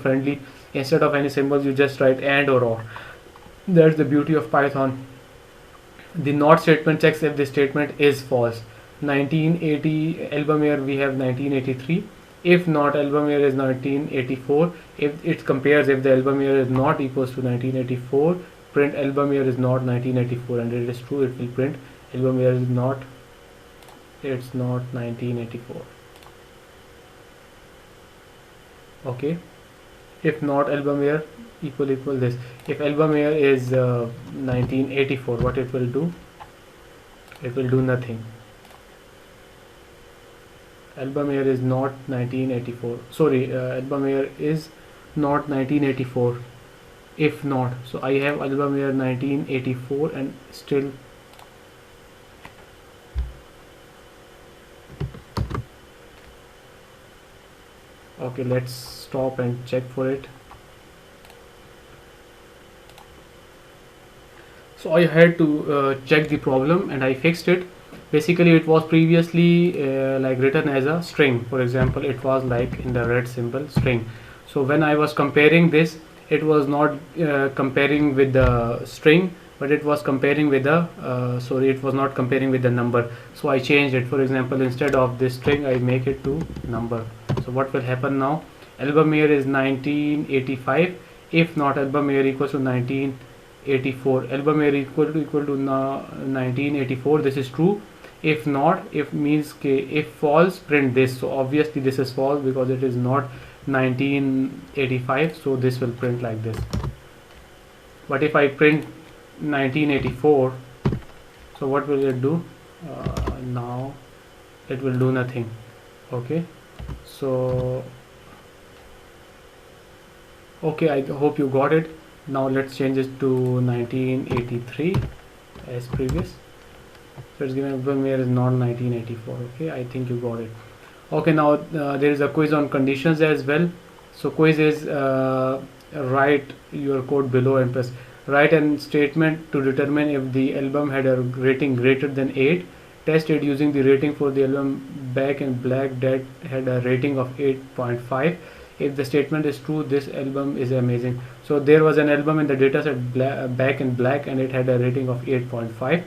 friendly. Instead of any symbols you just write and or. That's the beauty of Python. The not statement checks if the statement is false. 1980 album year we have 1983. If not, album year is 1984. If it compares, if the album year is not equals to 1984, print album year is not 1984, and it is true, it will print album year is not, it's not 1984. Okay, if not album year equal this. If album year is 1984, what it will do? It will do nothing. Album year is not 1984. Sorry, album year is not 1984. If not, so I have album year 1984 and still okay, let's stop and check for it. So I had to check the problem and I fixed it. Basically it was previously like written as a string. For example, it was like in the red symbol string. So when I was comparing this, it was not comparing with the string, but it was comparing with the sorry, it was not comparing with the number. So I changed it. For example, instead of this string I make it to number. So what will happen now? Album year is 1985. If not, album year equals to 1984. Album year equal to 1984. This is true. If not, if means if false, print this. So obviously this is false because it is not 1985, so this will print like this. But if I print 1984, so what will it do? Now it will do nothing. Okay, so okay, I hope you got it. Now let's change it to 1983 as previous. So it's given album year is not 1984. Okay, I think you got it. Okay, now there is a quiz on conditions as well. So quiz is write your code below and press write a statement to determine if the album had a rating greater than 8. Test it using the rating for the album Back in Black that had a rating of 8.5. If the statement is true, this album is amazing. So there was an album in the dataset Back in Black and it had a rating of 8.5,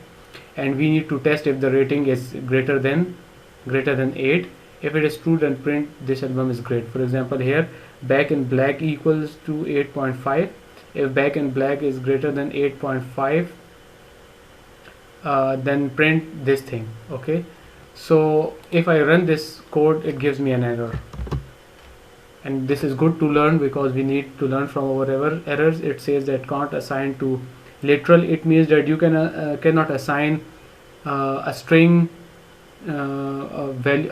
and we need to test if the rating is greater than 8. If it is true, then print this album is great. For example, here Back in Black equals to 8.5. If Back in Black is greater than 8.5, then print this thing. Okay, so if I run this code, it gives me an error, and this is good to learn because we need to learn from our errors. It says that can't assign to literal. It means that you cannot assign a string value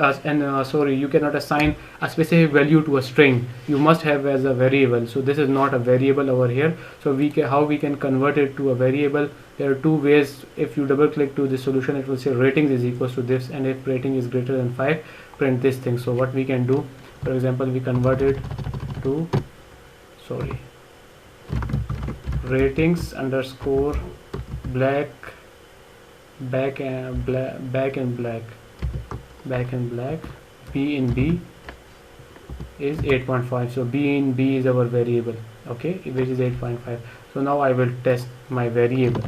sorry, you cannot assign a specific value to a string. You must have as a variable. So this is not a variable over here. So how we can convert it to a variable? There are two ways. If you double click to the solution, it will say ratings is equals to this, and if rating is greater than 5, print this thing. So what we can do, for example, we convert it to ratings underscore black back and black b in b is 8.5. so b in b is our variable, okay, which is 8.5. so now I will test my variable,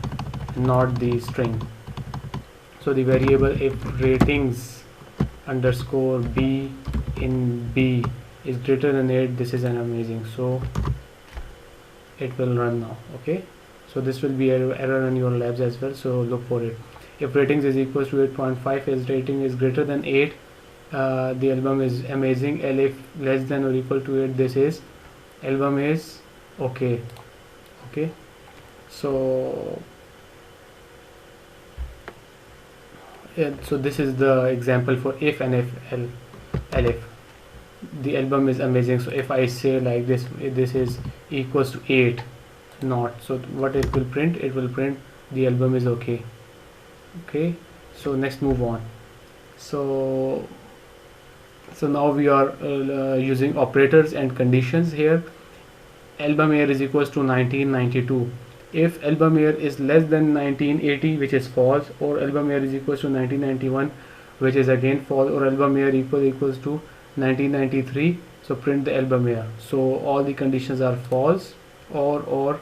not the string. So the variable, if ratings underscore b in b is greater than 8, this is an amazing. So it will run now. Okay, so this will be an error in your labs as well, so look for it. If ratings is equals to 8.5, as rating is greater than 8, the album is amazing. And if less than or equal to 8, this is album is okay. Okay, so yeah, so this is the example for if and if the album is amazing. So if I say like this is equals to 8 not, so what it will print? It will print the album is okay. Okay, so next move on. So now we are using operators and conditions here. Album year is equals to 1992. If album year is less than 1980, which is false, or album year is equals to 1991, which is again false, or album year equals to 1993, so print the album here. So all the conditions are false, or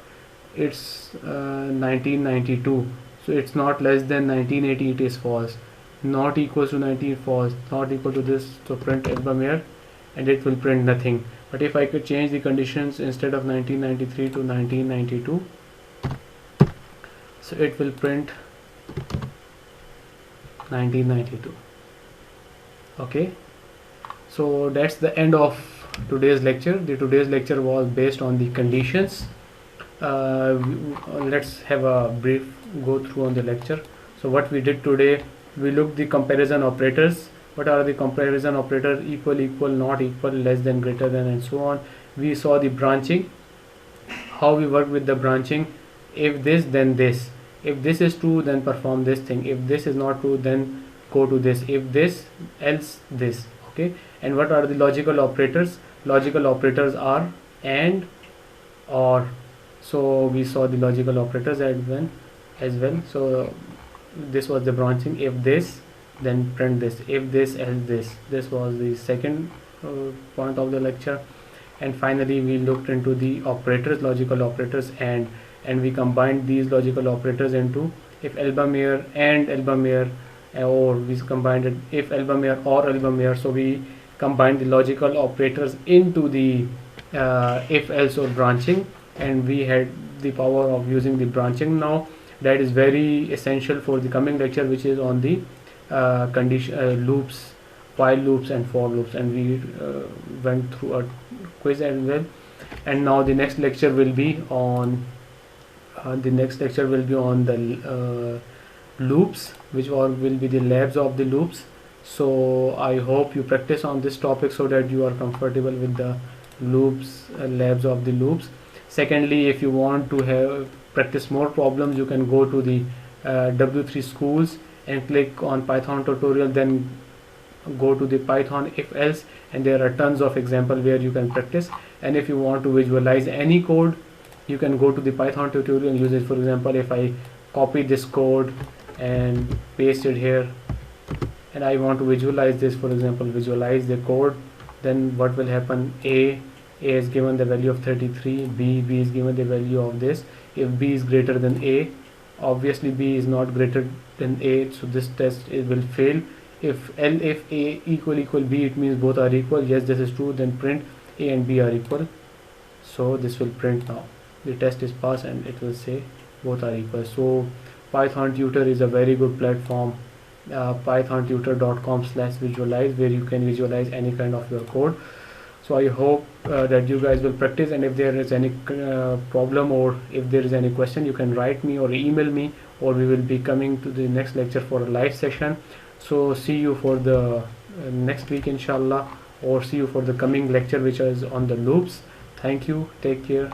it's 1992, so it's not less than 1980, it is false. Not equals to 19 false, not equal to this, so print album here, and it will print nothing. But if I could change the conditions, instead of 1993 to 1992, so it will print 1992. Okay, so that's the end of today's lecture. Today's lecture was based on the conditions. Let's have a brief go through on the lecture. So what we did today, we looked the comparison operators. What are the comparison operators? Equal, equal, not equal, less than, greater than, and so on. We saw the branching, how we work with the branching. If this, then this. If this is true, then perform this thing. If this is not true, then go to this. If this, else this. Okay. And what are the logical operators? Logical operators are and, or. So we saw the logical operators as well. So this was the branching. If this, then print this. If this, else this. This was the second point of the lecture. And finally we looked into the operators, logical operators, and we combined these logical operators into if album here and album here, or we combined it if album here or album here. So we combined the logical operators into the if else or branching, and we had the power of using the branching. Now that is very essential for the coming lecture, which is on the condition loops, while loops and for loops, and we went through a quiz as well. And now the next lecture will be on the loops, which will be the labs of the loops. So I hope you practice on this topic so that you are comfortable with the loops, labs of the loops. Secondly, if you want to have practice more problems, you can go to the W3 schools and click on Python tutorial, then go to the Python if else, and there are tons of examples where you can practice. And if you want to visualize any code, you can go to the Python tutorial and use it. For example, if I copy this code and paste it here, and I want to visualize this, for example, visualize the code, then what will happen? A is given the value of 33, B is given the value of this. If B is greater than A, obviously B is not greater than A, so this test will fail. If A equal B, it means both are equal. Yes, this is true. Then print A and B are equal. So this will print now. The test is passed and it will say both are equal. So Python Tutor is a very good platform. pythontutor.com/visualize, where you can visualize any kind of your code. So I hope that you guys will practice, and if there is any problem or if there is any question, you can write me or email me, or we will be coming to the next lecture for a live session. So see you for the next week inshallah, or see you for the coming lecture which is on the loops. Thank you, take care.